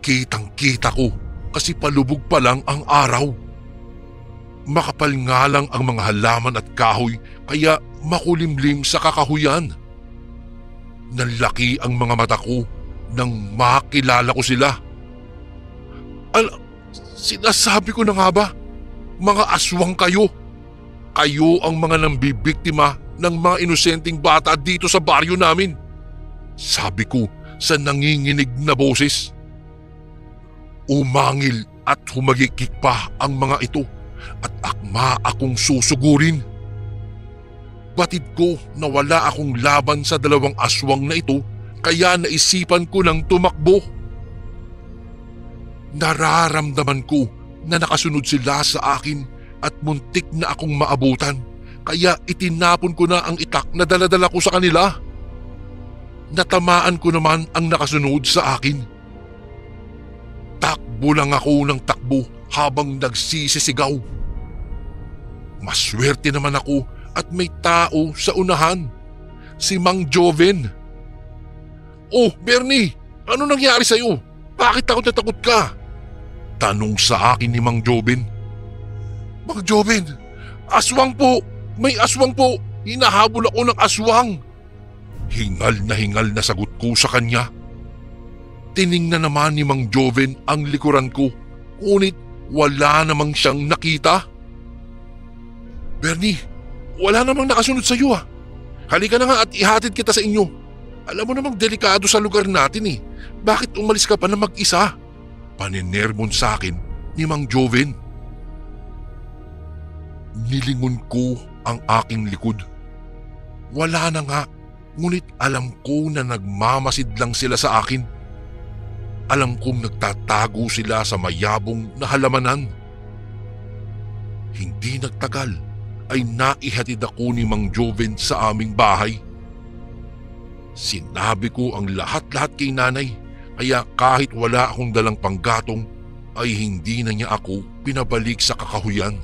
A: Kitang-kita ko kasi palubog pa lang ang araw. Makapal nga lang ang mga halaman at kahoy kaya makulimlim sa kakahuyan. Nalaki ang mga mata ko nang makilala ko sila. Sinasabi ko na nga ba? Mga aswang kayo. Kayo ang mga nambibiktima ng mga inosenteng bata dito sa baryo namin. Sabi ko sa nanginginig na boses. Umangil at humagikik pa ang mga ito at akma akong susugurin. Batid ko na wala akong laban sa dalawang aswang na ito kaya naisipan ko ng tumakbo. Nararamdaman ko na nakasunod sila sa akin at muntik na akong maabutan kaya itinapon ko na ang itak na daladala ko sa kanila. Natamaan ko naman ang nakasunod sa akin. Takbo lang ako ng takbo habang nagsisisigaw. Maswerte naman ako at may tao sa unahan, si Mang Joven. "Oh, Bernie, ano nangyari sa'yo? Bakit takot na takot ka?" Tanong sa akin ni Mang Joven. "Mang Joven, aswang po! May aswang po! Hinahabol ako ng aswang!" Hingal na sagot ko sa kanya. Tiningnan naman ni Mang Joven ang likuran ko, ngunit wala namang siyang nakita. "Bernie, wala namang nakasunod sa iyo ah. Halika na nga at ihatid kita sa inyo. Alam mo namang delikado sa lugar natin eh. Bakit umalis ka pa na mag-isa?" Paninermon sa akin ni Mang Joven. Nilingon ko ang aking likod. Wala na nga, ngunit alam ko na nagmamasid lang sila sa akin. Alam kong nagtatago sila sa mayabong na halamanan. Hindi nagtagal ay naihatid ako ni Mang Joven sa aming bahay. Sinabi ko ang lahat-lahat kay nanay, kaya kahit wala akong dalang panggatong ay hindi na niya ako pinabalik sa kakahuyan.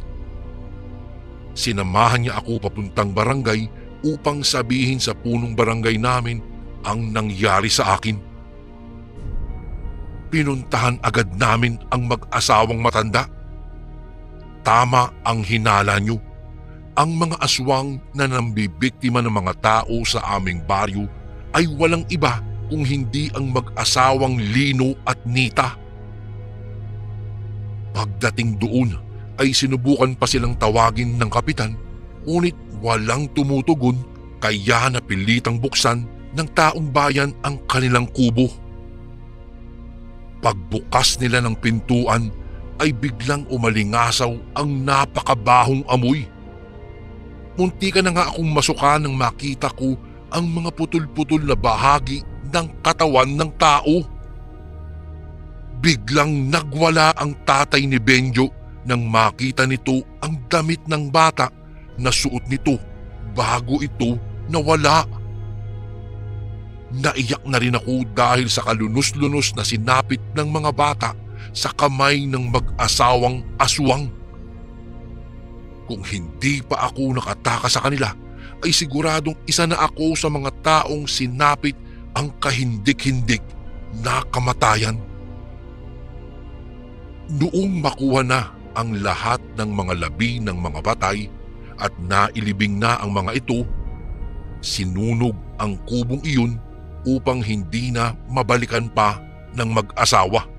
A: Sinamahan niya ako papuntang barangay upang sabihin sa punong barangay namin ang nangyari sa akin. Pinuntahan agad namin ang mag-asawang matanda. Tama ang hinala niyo. Ang mga aswang na nambibiktima ng mga tao sa aming baryo ay walang iba kung hindi ang mag-asawang Lino at Nita. Pagdating doon ay sinubukan pa silang tawagin ng kapitan, ngunit walang tumutugon, kaya napilitang buksan ng taong bayan ang kanilang kubo. Pagbukas nila ng pintuan ay biglang umalingasaw ang napakabahong amoy. Muntikan na nga akong masuka nang makita ko ang mga putol-putol na bahagi ng katawan ng tao. Biglang nagwala ang tatay ni Benjo nang makita nito ang damit ng bata na suot nito bago ito nawala. Naiyak na rin ako dahil sa kalunos-lunos na sinapit ng mga bata sa kamay ng mag-asawang aswang. Kung hindi pa ako nakataka sa kanila, ay siguradong isa na ako sa mga taong sinapit ang kahindik-hindik na kamatayan. Noong makuha na ang lahat ng mga labi ng mga batay at nailibing na ang mga ito, sinunog ang kubong iyon upang hindi na mabalikan pa ng mag-asawa.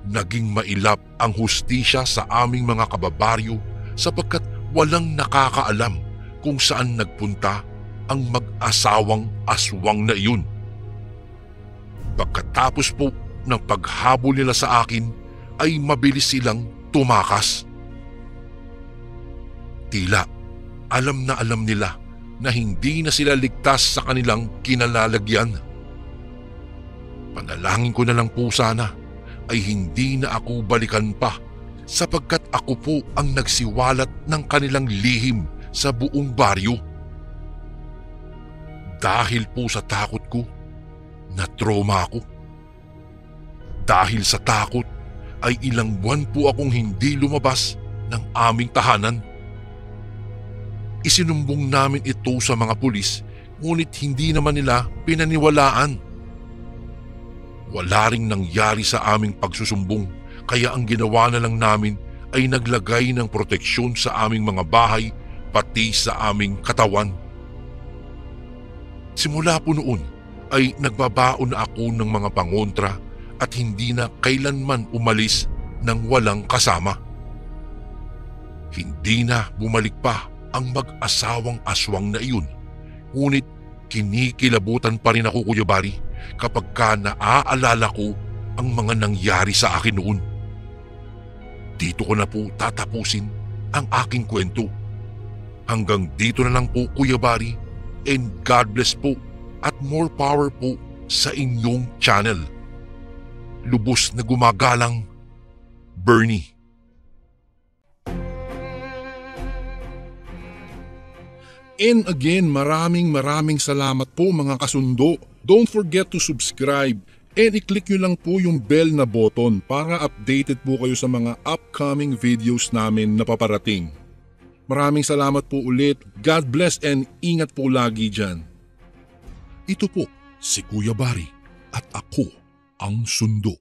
A: Naging mailap ang hustisya sa aming mga kababaryo sapagkat walang nakakaalam kung saan nagpunta ang mag-asawang aswang na iyon. Pagkatapos po ng paghabol nila sa akin ay mabilis silang tumakas. Tila alam nila na hindi na sila ligtas sa kanilang kinalalagyan. Panalangin ko na lang po sana ay hindi na ako balikan pa sapagkat ako po ang nagsiwalat ng kanilang lihim sa buong baryo. Dahil po sa takot ko, na-trauma ako. Dahil sa takot ay ilang buwan po akong hindi lumabas ng aming tahanan. Isinumbong namin ito sa mga pulis, ngunit hindi naman nila pinaniwalaan. Wala ring nangyari sa aming pagsusumbong, kaya ang ginawa na lang namin ay naglagay ng proteksyon sa aming mga bahay pati sa aming katawan. Simula po noon ay nagbabaon na ako ng mga pangontra at hindi na kailanman umalis ng walang kasama. Hindi na bumalik pa ang mag-asawang aswang na iyon, ngunit kinikilabutan pa rin ako, Kuya Bari, kapag ka naaalala ko ang mga nangyari sa akin noon. Dito ko na po tatapusin ang aking kwento. Hanggang dito na lang po, Kuya Bari, and God bless po at more power po sa inyong channel. Lubos na gumagalang, Bernie.
B: And again, maraming salamat po mga kasundo. Don't forget to subscribe and i-click nyo lang po yung bell na button para updated po kayo sa mga upcoming videos namin na paparating. Maraming salamat po ulit. God bless and ingat po lagi dyan. Ito po si Kuya Bari at ako ang Sundo.